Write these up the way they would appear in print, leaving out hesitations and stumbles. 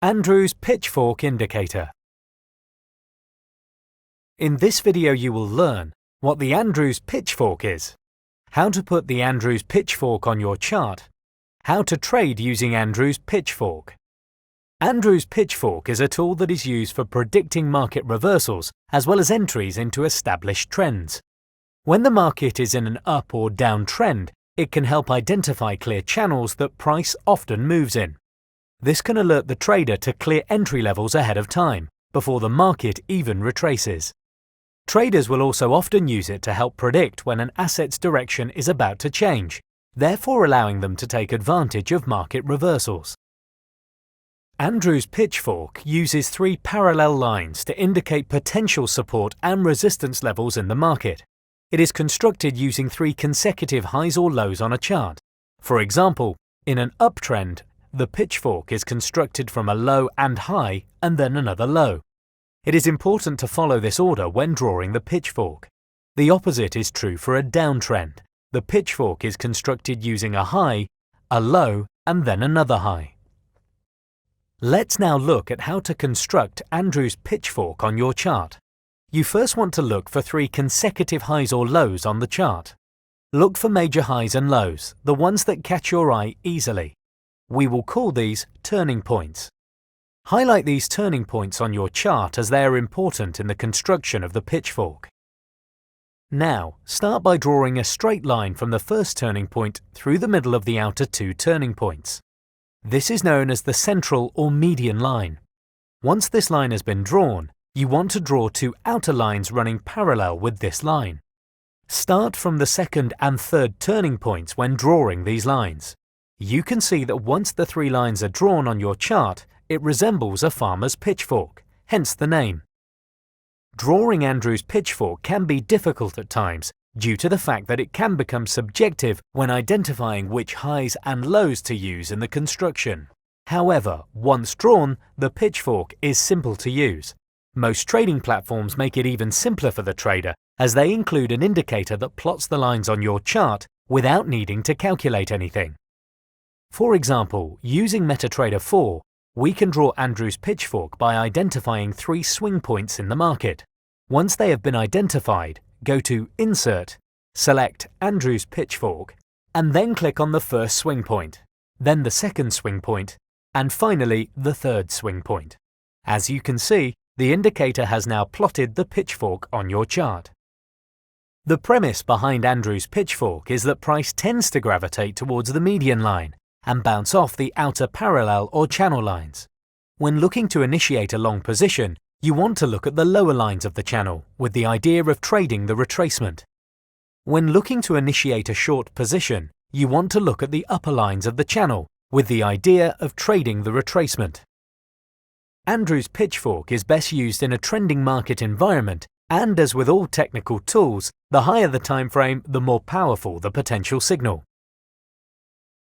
Andrew's Pitchfork Indicator. In this video you will learn what the Andrew's Pitchfork is, how to put the Andrew's Pitchfork on your chart, how to trade using Andrew's Pitchfork. Andrew's Pitchfork is a tool that is used for predicting market reversals as well as entries into established trends. When the market is in an up or down trend, it can help identify clear channels that price often moves in. This can alert the trader to clear entry levels ahead of time, before the market even retraces. Traders will also often use it to help predict when an asset's direction is about to change, therefore allowing them to take advantage of market reversals. Andrew's Pitchfork uses 3 parallel lines to indicate potential support and resistance levels in the market. It is constructed using 3 consecutive highs or lows on a chart. For example, in an uptrend, the pitchfork is constructed from a low and high and then another low. It is important to follow this order when drawing the pitchfork. The opposite is true for a downtrend. The pitchfork is constructed using a high, a low, and then another high. Let's now look at how to construct Andrew's Pitchfork on your chart. You first want to look for 3 consecutive highs or lows on the chart. Look for major highs and lows, the ones that catch your eye easily. We will call these turning points. Highlight these turning points on your chart as they are important in the construction of the pitchfork. Now, start by drawing a straight line from the first turning point through the middle of the outer 2 turning points. This is known as the central or median line. Once this line has been drawn, you want to draw 2 outer lines running parallel with this line. Start from the second and third turning points when drawing these lines. You can see that once the 3 lines are drawn on your chart, it resembles a farmer's pitchfork, hence the name. Drawing Andrew's Pitchfork can be difficult at times due to the fact that it can become subjective when identifying which highs and lows to use in the construction. However, once drawn, the pitchfork is simple to use. Most trading platforms make it even simpler for the trader as they include an indicator that plots the lines on your chart without needing to calculate anything. For example, using MetaTrader 4, we can draw Andrew's Pitchfork by identifying 3 swing points in the market. Once they have been identified, go to Insert, select Andrew's Pitchfork, and then click on the first swing point, then the second swing point, and finally the third swing point. As you can see, the indicator has now plotted the pitchfork on your chart. The premise behind Andrew's Pitchfork is that price tends to gravitate towards the median line and bounce off the outer parallel or channel lines. When looking to initiate a long position, you want to look at the lower lines of the channel with the idea of trading the retracement. When looking to initiate a short position, you want to look at the upper lines of the channel with the idea of trading the retracement. Andrew's Pitchfork is best used in a trending market environment, and as with all technical tools, the higher the time frame, the more powerful the potential signal.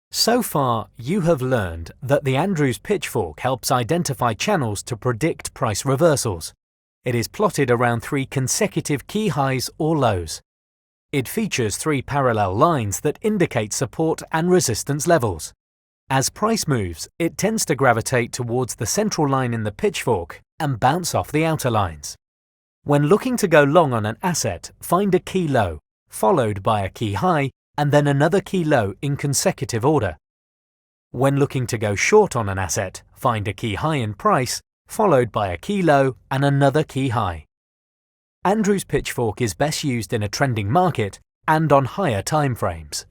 So far, you have learned that the Andrew's Pitchfork helps identify channels to predict price reversals. It is plotted around 3 consecutive key highs or lows. It features 3 parallel lines that indicate support and resistance levels. As price moves, it tends to gravitate towards the central line in the pitchfork and bounce off the outer lines. When looking to go long on an asset, find a key low, followed by a key high, and then another key low in consecutive order. When looking to go short on an asset, find a key high in price, followed by a key low and another key high. Andrew's Pitchfork is best used in a trending market and on higher time frames.